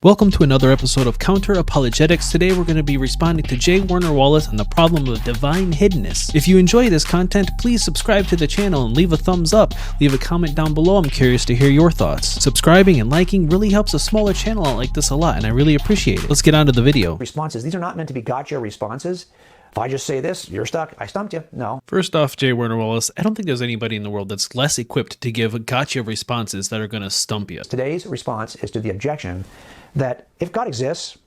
Welcome to another episode of Counter Apologetics. Today we're going to be responding to J. Warner Wallace on the problem of divine hiddenness. If you enjoy this content, please subscribe to the channel and leave a thumbs up. Leave a comment down below. I'm curious to hear your thoughts. Subscribing and liking really helps a smaller channel out like this a lot, and I really appreciate it. Let's get on to the video. Responses. These are not meant to be gotcha responses. If I just say this, you're stuck. I stumped you. No. First off, J. Warner Wallace, I don't think there's anybody in the world that's less equipped to give gotcha responses that are going to stump you. Today's response is to the objection that if God exists,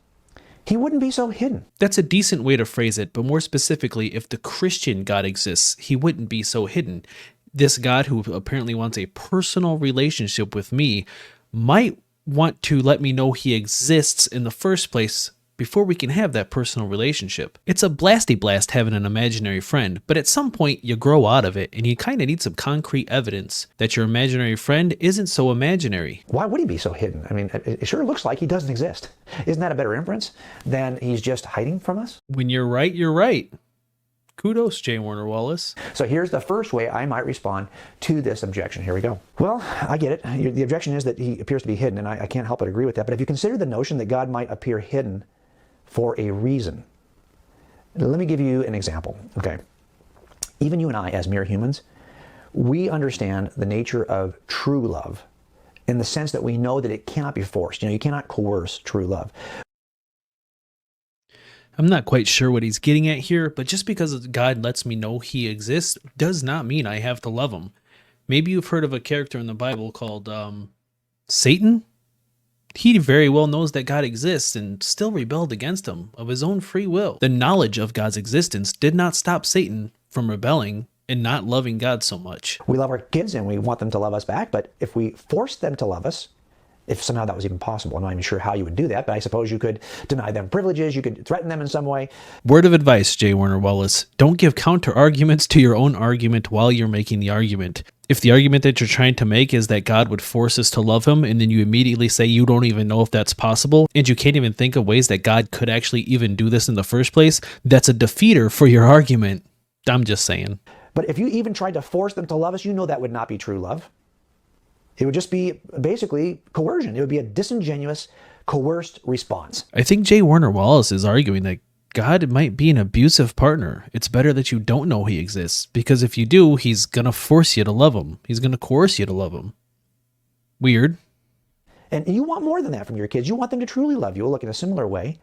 he wouldn't be so hidden. That's a decent way to phrase it, but more specifically, if the Christian God exists, he wouldn't be so hidden. This God, who apparently wants a personal relationship with me, might want to let me know he exists in the first place before we can have that personal relationship. It's a blasty blast having an imaginary friend, but at some point you grow out of it and you kind of need some concrete evidence that your imaginary friend isn't so imaginary. Why would he be so hidden? I mean, it sure looks like he doesn't exist. Isn't that a better inference than he's just hiding from us? When you're right, you're right. Kudos, J. Warner Wallace. So here's the first way I might respond to this objection. Here we go. Well, I get it. The objection is that he appears to be hidden, and I can't help but agree with that. But if you consider the notion that God might appear hidden for a reason, let me give you an example. Okay. Even you and I, as mere humans, we understand the nature of true love in the sense that we know that it cannot be forced. You cannot coerce true love. I'm not quite sure what he's getting at here, but just because God lets me know he exists does not mean I have to love him. Maybe you've heard of a character in the Bible called Satan. He very well knows that God exists and still rebelled against him of his own free will. The knowledge of God's existence did not stop Satan from rebelling and not loving God so much. We love our kids and we want them to love us back, but if we force them to love us, if somehow that was even possible, I'm not even sure how you would do that, but I suppose you could deny them privileges, you could threaten them in some way. Word of advice, J. Warner Wallace, don't give counter arguments to your own argument while you're making the argument. If the argument that you're trying to make is that God would force us to love him, and then you immediately say you don't even know if that's possible, and you can't even think of ways that God could actually even do this in the first place, that's a defeater for your argument. I'm just saying. But if you even tried to force them to love us, you know that would not be true love. It would just be basically coercion. It would be a disingenuous, coerced response. I think J. Warner Wallace is arguing that God might be an abusive partner. It's better that you don't know he exists, because if you do, he's going to force you to love him. He's going to coerce you to love him. Weird. And you want more than that from your kids. You want them to truly love you. Look, in a similar way,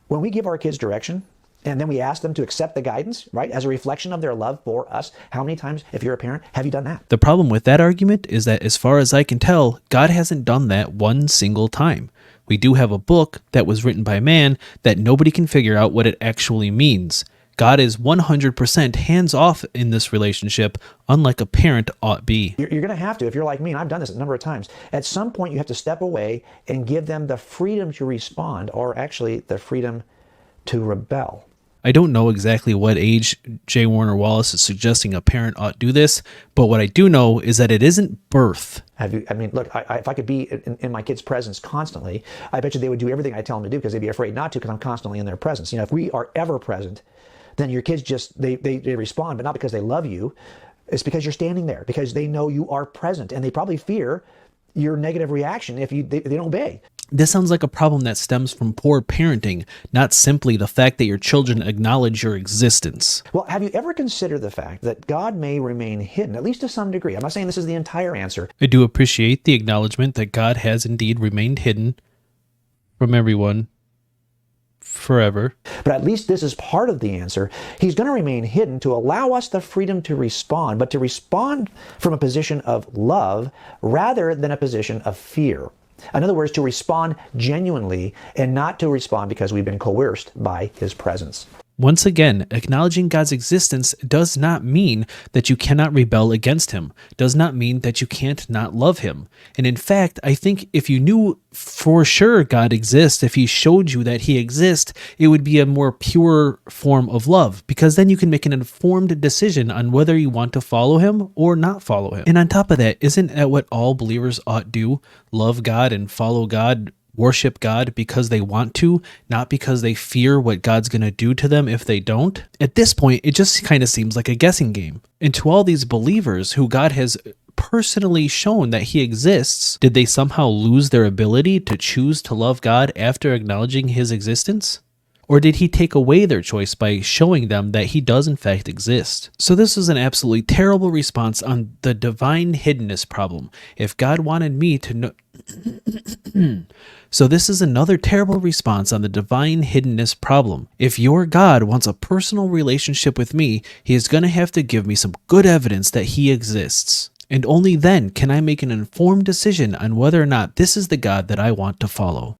when we give our kids direction, and then we ask them to accept the guidance, right, as a reflection of their love for us, how many times, if you're a parent, have you done that? The problem with that argument is that, as far as I can tell, God hasn't done that one single time. We do have a book that was written by man that nobody can figure out what it actually means. God is 100% hands-off in this relationship, unlike a parent ought be. You're going to have to, if you're like me, and I've done this a number of times, at some point you have to step away and give them the freedom to respond, or actually the freedom to rebel. I don't know exactly what age J. Warner Wallace is suggesting a parent ought do this, but what I do know is that it isn't birth. Look, if I could be in my kids' presence constantly, I bet you they would do everything I tell them to do because they'd be afraid not to, because I'm constantly in their presence. If we are ever present, then your kids just, they respond, but not because they love you. It's because you're standing there, because they know you are present, and they probably fear your negative reaction if they don't obey. This sounds like a problem that stems from poor parenting, not simply the fact that your children acknowledge your existence. Well, have you ever considered the fact that God may remain hidden, at least to some degree? I'm not saying this is the entire answer. I do appreciate the acknowledgement that God has indeed remained hidden from everyone forever. But at least this is part of the answer. He's going to remain hidden to allow us the freedom to respond, but to respond from a position of love rather than a position of fear. In other words, to respond genuinely and not to respond because we've been coerced by his presence. Once again, acknowledging God's existence does not mean that you cannot rebel against him, does not mean that you can't not love him. And in fact, I think if you knew for sure God exists, if he showed you that he exists, it would be a more pure form of love, because then you can make an informed decision on whether you want to follow him or not follow him. And on top of that, isn't that what all believers ought do? Love God and follow God, worship God because they want to, not because they fear what God's going to do to them if they don't. At this point, it just kind of seems like a guessing game. And to all these believers who God has personally shown that he exists, did they somehow lose their ability to choose to love God after acknowledging his existence? Or did he take away their choice by showing them that he does in fact exist? So this is an absolutely terrible response on the divine hiddenness problem. If God wanted me to know... So this is another terrible response on the divine hiddenness problem. If your God wants a personal relationship with me, he is going to have to give me some good evidence that he exists. And only then can I make an informed decision on whether or not this is the God that I want to follow.